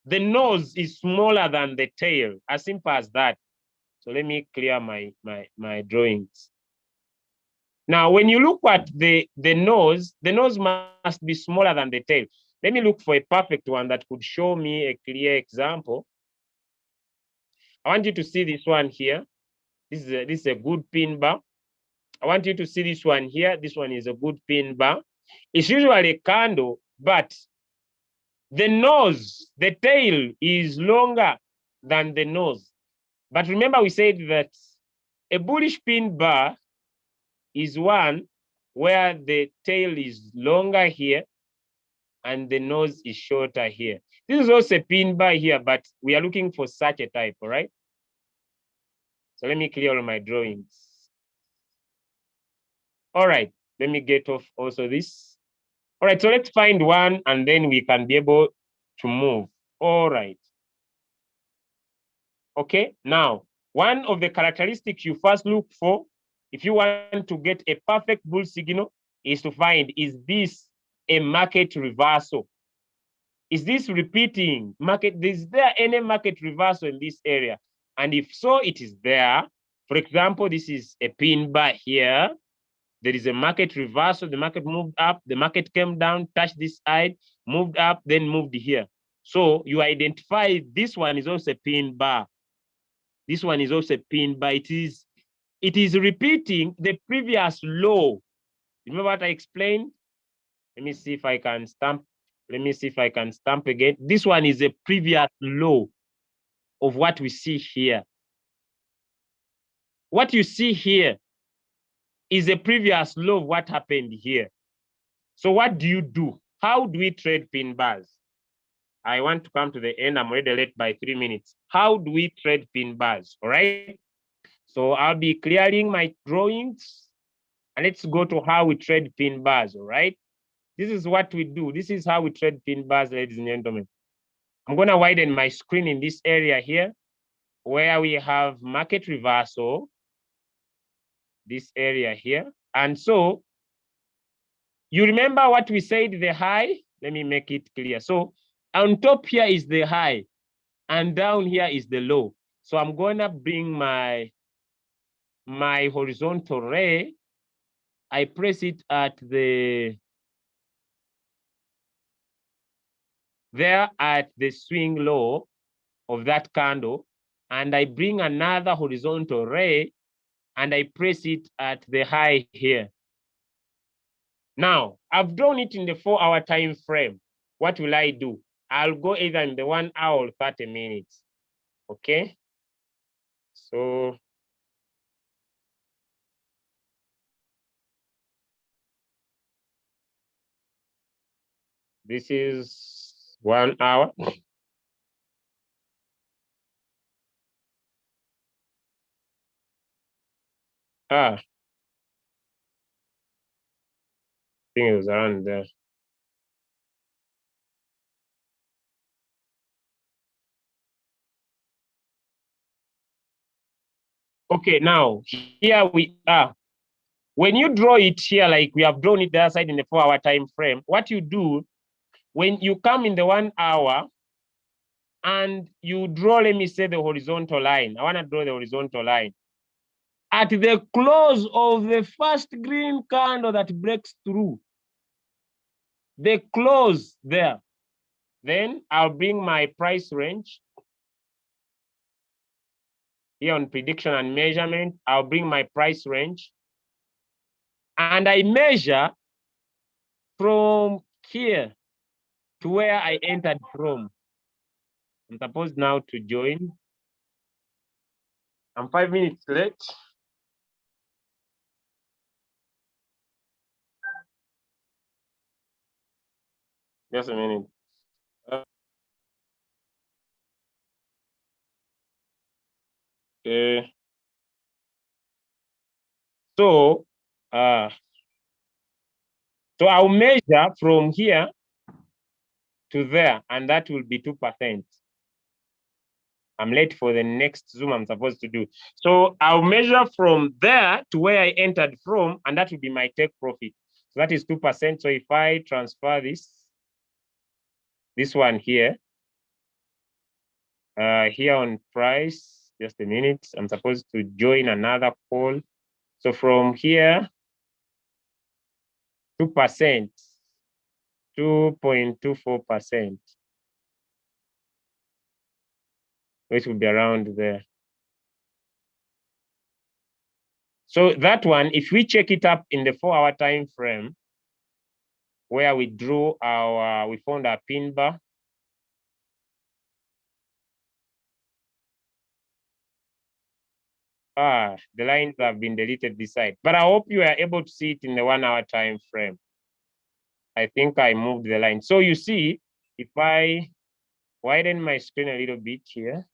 The nose is smaller than the tail, as simple as that. So let me clear my drawings. Now, when you look at the nose must be smaller than the tail. Let me look for a perfect one that could show me a clear example. I want you to see this one here. This is a good pin bar. I want you to see this one here. This one is a good pin bar. It's usually a candle, but the nose, the tail is longer than the nose. But remember, we said that a bullish pin bar is one where the tail is longer here and the nose is shorter here. This is also a pin bar here, but we are looking for such a type, all right? So let me clear all my drawings. All right, let me get off also this. All right, so let's find one and then we can be able to move. All right. Okay, now, one of the characteristics you first look for, if you want to get a perfect bull signal, is to find, is this a market reversal? Is this repeating market? Is there any market reversal in this area? And if so, it is there. For example, this is a pin bar here. There is a market reversal. The market moved up. The market came down, touched this side, moved up, then moved here. So you identify this one is also a pin bar. This one is also a pin bar. It is repeating the previous low. Remember what I explained? Let me see if I can stamp. Let me see if I can stamp again. This one is a previous low of what we see here. What you see here is a previous low of what happened here. So what do you do? How do we trade pin bars? I want to come to the end. I'm already late by 3 minutes. How do we trade pin bars? All right. So I'll be clearing my drawings and let's go to how we trade pin bars. All right. This is what we do. This is how we trade pin bars, ladies and gentlemen. I'm going to widen my screen in this area here where we have market reversal, this area here. And so you remember what we said, the high? Let me make it clear. So on top here is the high and down here is the low. So I'm going to bring my horizontal ray. I press it at there at the swing low of that candle, and I bring another horizontal ray and I press it at the high here. Now, I've drawn it in the 4-hour time frame. What will I do? I'll go either in the 1 hour or 30 minutes. Okay. So this is 1 hour. I think it was around there. Okay, now here we are. When you draw it here, like we have drawn it the other side in the 4-hour time frame, what you do when you come in the 1 hour and you draw, let me say, the horizontal line. I want to draw the horizontal line. At the close of the first green candle that breaks through, the close there, then I'll bring my price range here on prediction and measurement. I'll bring my price range and I measure from here to where I entered from. I'm supposed now to join. I'm 5 minutes late. Just a minute. Okay. So, so I'll measure from here to there, and that will be 2%. I'm late for the next Zoom I'm supposed to do. So I'll measure from there to where I entered from, and that will be my take profit. So that is 2%. So if I transfer this one here on price, just a minute, I'm supposed to join another call. So from here, 2%, 2.24%, which will be around there. So that one, if we check it up in the 4-hour time frame, where we drew we found our pin bar. The lines have been deleted this side, but I hope you are able to see it in the 1-hour time frame. I think I moved the line. So you see, if I widen my screen a little bit here,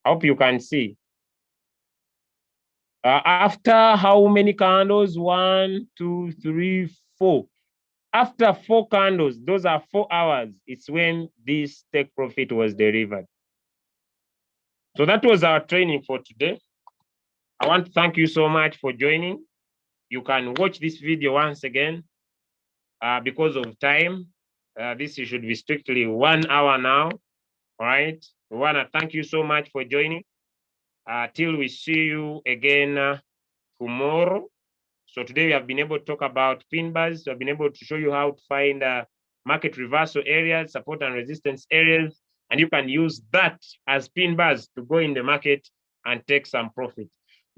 I hope you can see. After how many candles? 1, 2, 3, 4. After 4 candles, those are 4 hours. It's when this take profit was delivered. So that was our training for today. I want to thank you so much for joining. You can watch this video once again because of time. This should be strictly 1 hour now. All right. We want to thank you so much for joining. Till we see you again tomorrow. So today we have been able to talk about pin bars. We have been able to show you how to find market reversal areas, support and resistance areas, and you can use that as pin bars to go in the market and take some profit.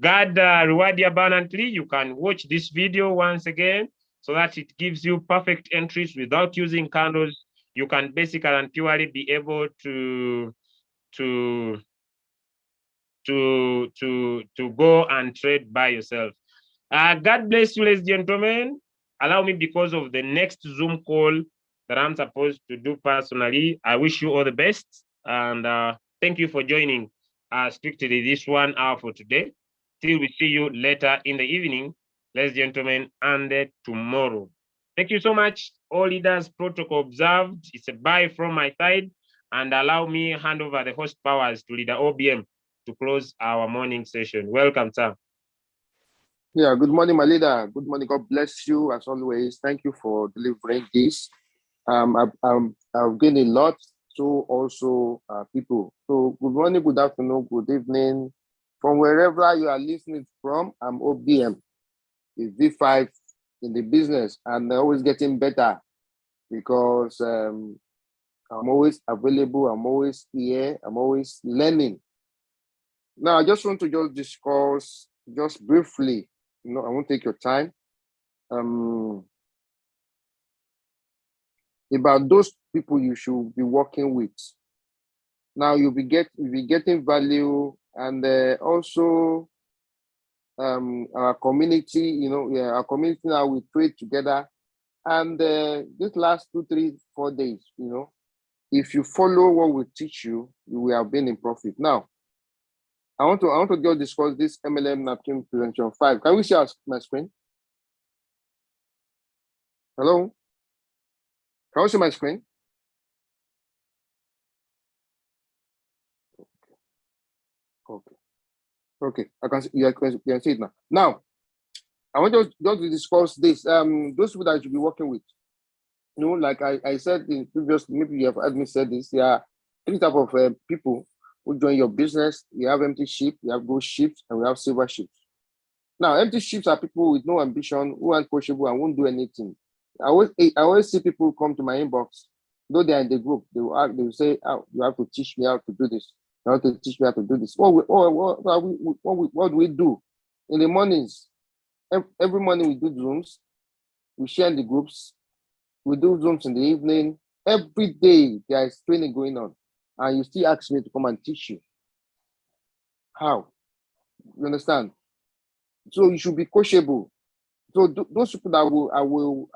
God reward you abundantly. You can watch this video once again so that it gives you perfect entries without using candles. You can basically and purely be able to go and trade by yourself. God bless you, ladies and gentlemen. Allow me, because of the next Zoom call that I'm supposed to do personally, I wish you all the best. And thank you for joining strictly this 1 hour for today. Till we see you later in the evening, ladies and gentlemen, and tomorrow. Thank you so much. All leaders, protocol observed. It's a bye from my side. And allow me hand over the host powers to leader OBM to close our morning session. Welcome, sir. Yeah, good morning, my leader. Good morning. God bless you as always. Thank you for delivering this. I've gained a lot to also people. So good morning, good afternoon, good evening. From wherever you are listening from, I'm OBM. It's V5 in the business, and they're always getting better because I'm always available. I'm always here. I'm always learning. Now, I just want to just discuss just briefly. I won't take your time. About those people you should be working with. Now you'll be getting value, and also our community. Our community now we trade together, and this last 2, 3, 4 days, if you follow what we teach you, you will have been in profit. Now, I want to just discuss this MLM napkin prevention 5. Can we share my screen? Hello? Can you see my screen? Okay. I can see, you can see it now. Now, I want just to discuss this. Those people that you should be working with. Like I said in previous, maybe you have heard me say this. There are 3 type of people who join your business. You have empty sheep, you have gold sheep, and we have silver sheep. Now, empty sheep are people with no ambition, who aren't coachable and won't do anything. I always see people come to my inbox, though they are in the group. They will say, "Oh, you have to teach me how to do this. You have to teach me how to do this." What do we do in the mornings? Every morning we do Zooms. We share in the groups. We do Zooms in the evening. Every day there is training going on, and you still ask me to come and teach you. How? You understand? So you should be coachable. So those people that I will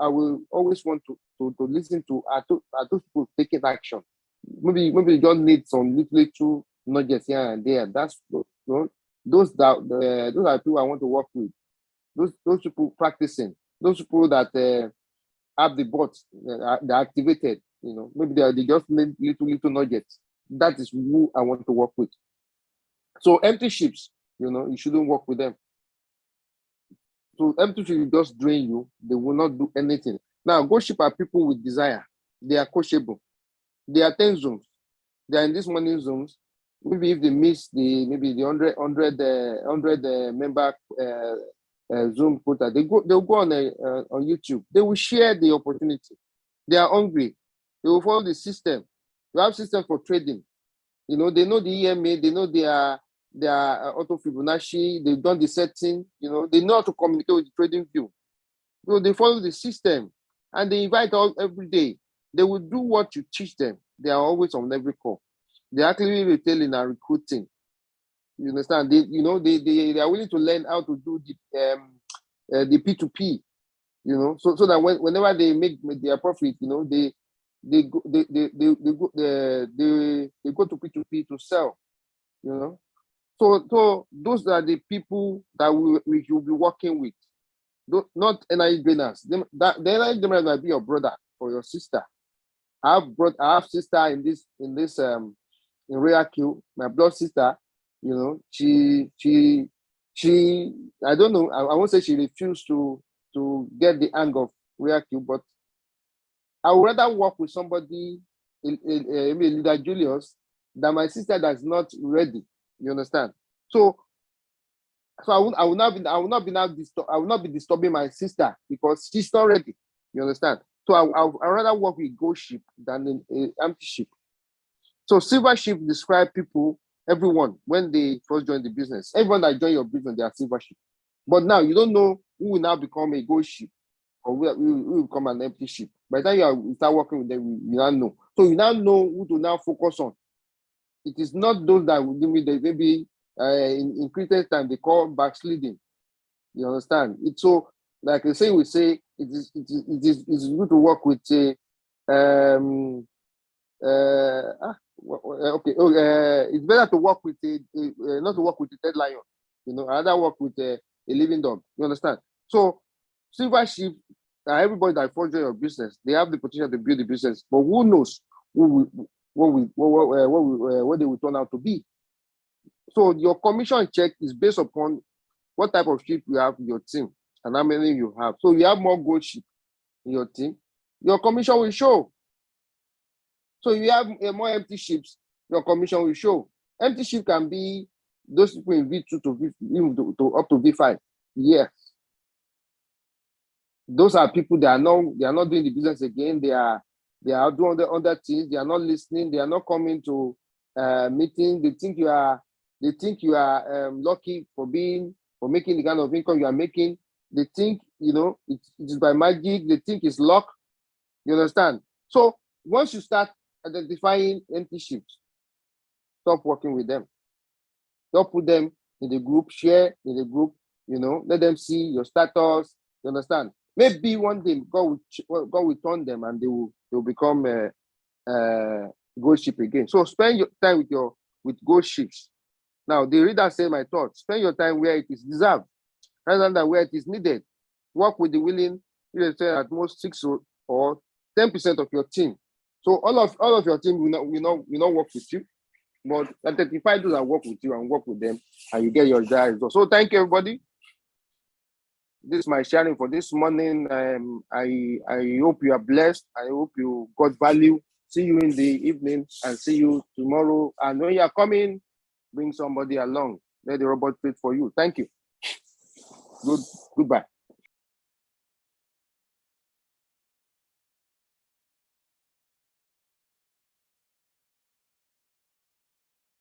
always want to listen to are those people taking action. Maybe you don't need some little nuggets here and there. That's those are people I want to work with. Those people practicing. Those people that have the bots, they're activated. Maybe they just need little nuggets. That is who I want to work with. So empty ships, you shouldn't work with them. So empty ships will just drain you. They will not do anything. Now, ghost ship are people with desire. They are coachable. They are 10 Zooms. They are in this morning Zooms. Maybe if they miss the 100 member Zoom quota, they'll go on YouTube. They will share the opportunity. They are hungry. They will follow the system. You have system for trading. They know the EMA. They know their auto Fibonacci. They've done the setting. They know how to communicate with the trading view. So they follow the system, and they invite all every day. They will do what you teach them. They are always on every call. They are actually retailing and recruiting. You understand? They are willing to learn how to do the P2P. So that whenever they make their profit, they go to P2P to sell. So those are the people that we will be working with. Not energy drainers. The energy drainers might be your brother or your sister. I have sister in Royalq, my blood sister. She I don't know, I won't say she refused to get the hang of Royalq, but I would rather work with somebody, leader Julius, than my sister that's not ready. You understand? So I will not be disturbing my sister because she's not ready. You understand? So I rather work with gold ship than an empty ship. So silver ship describe people, everyone when they first join the business. Everyone that join your business, they are silver ship. But now you don't know who will now become a gold ship or who will become an empty ship. By the time you start working with them, you now know. So you now know who to now focus on. It is not those that will maybe in Christian time they call backsliding. You understand? It's so like I say, we say it is good to work with a okay. It's better to work with not to work with a dead lion. You know, I rather work with a living dog. You understand? So silver sheep, everybody that falls in your business, they have the potential to build the business, but who knows what they will turn out to be. So your commission check is based upon what type of sheep you have in your team and how many you have. So you have more gold sheep in your team, your commission will show. So you have more empty ships, your commission will show. Empty ship can be those people in V2 to up to V5. Yes. Those are people that are not doing the business again. They are doing the other things. They are not listening. They are not coming to meeting. They think you are lucky for making the kind of income you are making. They think it is by magic. They think it's luck. You understand? So once you start identifying empty ships, stop working with them. Don't put them in the group, share in the group, let them see your status. You understand? Maybe one day God will turn them and they will become gold ship again. So spend your time with gold ships. Now the reader said my thoughts. Spend your time where it is deserved, rather than where it is needed. Work with the willing, at most 6 or 10% of your team. So all of your team will not work with you, but identify those that work with you and work with them, and you get your desired results. So thank you, everybody. This is my sharing for this morning. I hope you are blessed. I hope you got value. See you in the evening and see you tomorrow. And when you are coming, bring somebody along. Let the robot wait for you. Thank you. Goodbye.